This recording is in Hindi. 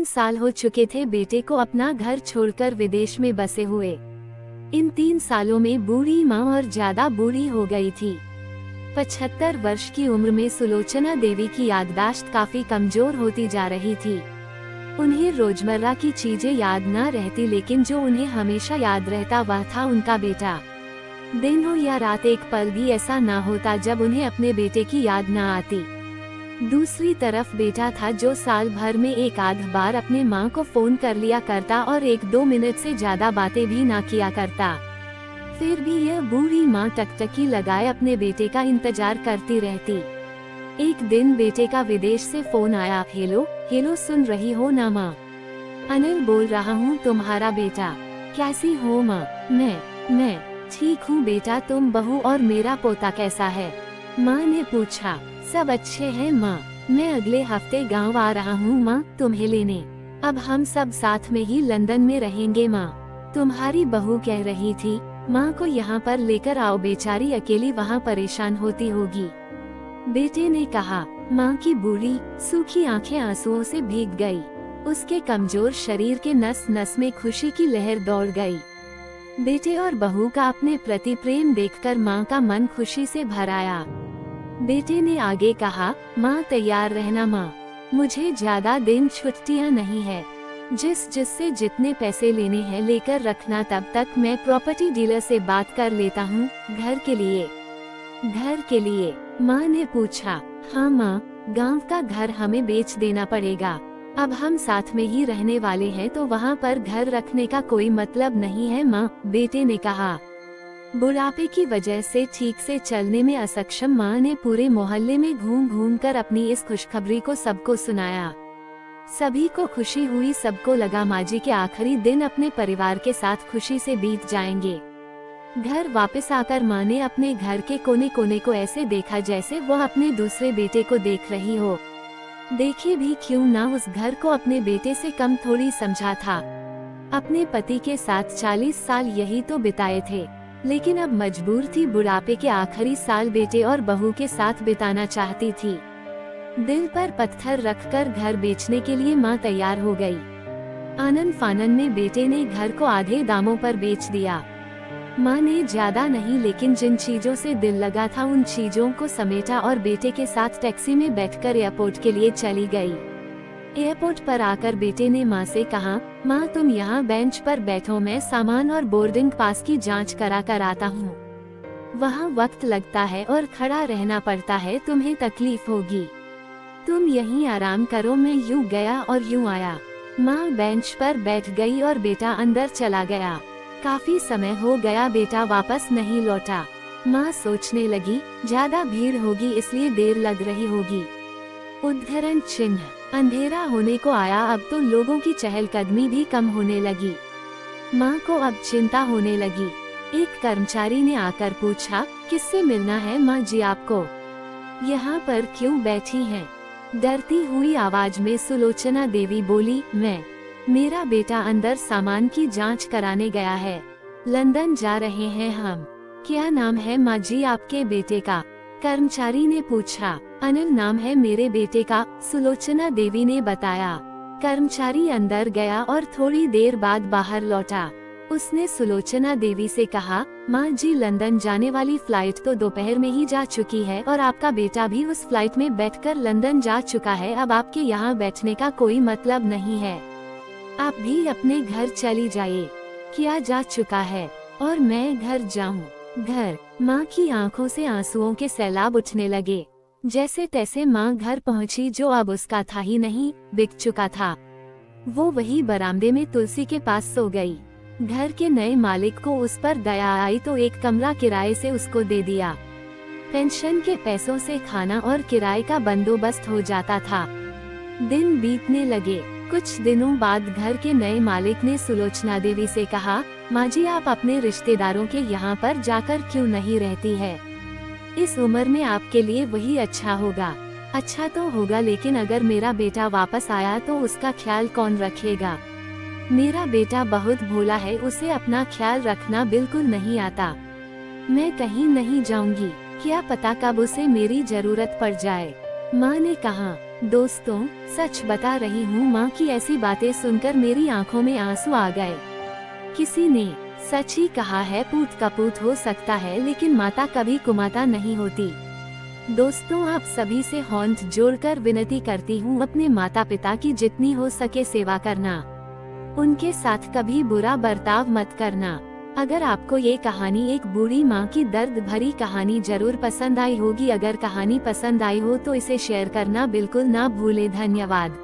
साल हो चुके थे बेटे को अपना घर छोड़कर विदेश में बसे हुए। इन 3 सालों में बूढ़ी माँ और ज्यादा बूढ़ी हो गई थी। 75 वर्ष की उम्र में सुलोचना देवी की याददाश्त काफी कमजोर होती जा रही थी। उन्हें रोजमर्रा की चीजें याद न रहती, लेकिन जो उन्हें हमेशा याद रहता वह था उनका बेटा। दिन हो या रात, एक पल भी ऐसा न होता जब उन्हें अपने बेटे की याद न आती। दूसरी तरफ बेटा था जो साल भर में एक आध बार अपने माँ को फोन कर लिया करता और 1-2 मिनट से ज्यादा बातें भी ना किया करता। फिर भी यह बूढ़ी माँ टकटकी लगाए अपने बेटे का इंतजार करती रहती। एक दिन बेटे का विदेश से फोन आया। हेलो हेलो, सुन रही हो ना माँ? अनिल बोल रहा हूँ, तुम्हारा बेटा। कैसी हो माँ? मैं ठीक हूँ बेटा, तुम बहू और मेरा पोता कैसा है? माँ ने पूछा। सब अच्छे हैं माँ, मैं अगले हफ्ते गांव आ रहा हूँ माँ तुम्हें लेने। अब हम सब साथ में ही लंदन में रहेंगे माँ। तुम्हारी बहू कह रही थी माँ को यहाँ पर लेकर आओ, बेचारी अकेली वहाँ परेशान होती होगी। बेटे ने कहा। माँ की बूढ़ी सूखी आंखें आंसुओं से भीग गई। उसके कमजोर शरीर के नस नस में खुशी की लहर दौड़ गई। बेटे और बहू का अपने प्रति प्रेम देखकर माँ का मन खुशी से भर आया। बेटे ने आगे कहा, माँ तैयार रहना माँ, मुझे ज्यादा दिन छुट्टियाँ नहीं है। जिससे जितने पैसे लेने हैं लेकर रखना, तब तक मैं प्रॉपर्टी डीलर से बात कर लेता हूँ। घर के लिए? माँ ने पूछा। हाँ माँ, गांव का घर हमें बेच देना पड़ेगा। अब हम साथ में ही रहने वाले हैं तो वहाँ पर घर रखने का कोई मतलब नहीं है माँ, बेटे ने कहा। बुढ़ापे की वजह से ठीक से चलने में असक्षम माँ ने पूरे मोहल्ले में घूम घूम कर अपनी इस खुशखबरी को सबको सुनाया। सभी को खुशी हुई, सबको लगा माँ जी के आखिरी दिन अपने परिवार के साथ खुशी से बीत जाएंगे। घर वापस आकर माँ ने अपने घर के कोने कोने को ऐसे देखा जैसे वह अपने दूसरे बेटे को देख रही हो। देखे भी क्यों ना, उस घर को अपने बेटे से कम थोड़ी समझा था। अपने पति के साथ 40 साल यही तो बिताए थे, लेकिन अब मजबूर थी बुढ़ापे के आखिरी साल बेटे और बहू के साथ बिताना चाहती थी। दिल पर पत्थर रखकर घर बेचने के लिए माँ तैयार हो गई। आनन फानन में बेटे ने घर को आधे दामों पर बेच दिया। माँ ने ज्यादा नहीं, लेकिन जिन चीजों से दिल लगा था उन चीजों को समेटा और बेटे के साथ टैक्सी में बैठकर एयरपोर्ट के लिए चली गई। एयरपोर्ट पर आकर बेटे ने माँ से कहा, माँ तुम यहाँ बेंच पर बैठो, मैं सामान और बोर्डिंग पास की जांच करा कर आता हूँ। वहाँ वक्त लगता है और खड़ा रहना पड़ता है, तुम्हें तकलीफ होगी। तुम यहीं आराम करो। मैं यूँ गया और यूँ आया। माँ बेंच पर बैठ गई और बेटा अंदर चला गया। काफी समय हो गया, बेटा वापस नहीं लौटा। माँ सोचने लगी, ज्यादा भीड़ होगी इसलिए देर लग रही होगी। उद्धरण चिन्ह। अंधेरा होने को आया, अब तो लोगों की चहलकदमी भी कम होने लगी। माँ को अब चिंता होने लगी। एक कर्मचारी ने आकर पूछा, किससे मिलना है माँ जी आपको? यहाँ पर क्यों बैठी हैं? डरती हुई आवाज में सुलोचना देवी बोली, मेरा बेटा अंदर सामान की जांच कराने गया है। लंदन जा रहे हैं हम। क्या नाम है माँ जी आपके बेटे का? कर्मचारी ने पूछा। अनिल नाम है मेरे बेटे का, सुलोचना देवी ने बताया। कर्मचारी अंदर गया और थोड़ी देर बाद बाहर लौटा। उसने सुलोचना देवी से कहा, माँ जी लंदन जाने वाली फ्लाइट तो दोपहर में ही जा चुकी है और आपका बेटा भी उस फ्लाइट में बैठकर लंदन जा चुका है। अब आपके यहाँ बैठने का कोई मतलब नहीं है, आप भी अपने घर चली जाइए। किया जा चुका है और मैं घर जाऊं। घर। माँ की आंखों से आंसुओं के सैलाब उठने लगे। जैसे तैसे माँ घर पहुँची, जो अब उसका था ही नहीं, बिक चुका था। वो वही बरामदे में तुलसी के पास सो गई। घर के नए मालिक को उस पर दया आई तो एक कमरा किराए से उसको दे दिया। पेंशन के पैसों से खाना और किराए का बंदोबस्त हो जाता था। दिन बीतने लगे। कुछ दिनों बाद घर के नए मालिक ने सुलोचना देवी से कहा, माँ जी आप अपने रिश्तेदारों के यहाँ पर जाकर क्यों नहीं रहती है? इस उम्र में आपके लिए वही अच्छा होगा। अच्छा तो होगा, लेकिन अगर मेरा बेटा वापस आया तो उसका ख्याल कौन रखेगा? मेरा बेटा बहुत भोला है, उसे अपना ख्याल रखना बिल्कुल नहीं आता। मैं कहीं नहीं जाऊंगी, क्या पता कब उसे मेरी जरूरत पड़ जाए। माँ ने कहा। दोस्तों, सच बता रही हूँ, माँ की ऐसी बातें सुनकर मेरी आंखों में आंसू आ गए। किसी ने सच ही कहा है, पूत कपूत हो सकता है लेकिन माता कभी कुमाता नहीं होती। दोस्तों, आप सभी से हाथ जोड़कर विनती करती हूँ, अपने माता पिता की जितनी हो सके सेवा करना, उनके साथ कभी बुरा बर्ताव मत करना। अगर आपको ये कहानी, एक बूढ़ी माँ की दर्द भरी कहानी जरूर पसंद आई होगी। अगर कहानी पसंद आई हो तो इसे शेयर करना बिल्कुल ना भूले। धन्यवाद।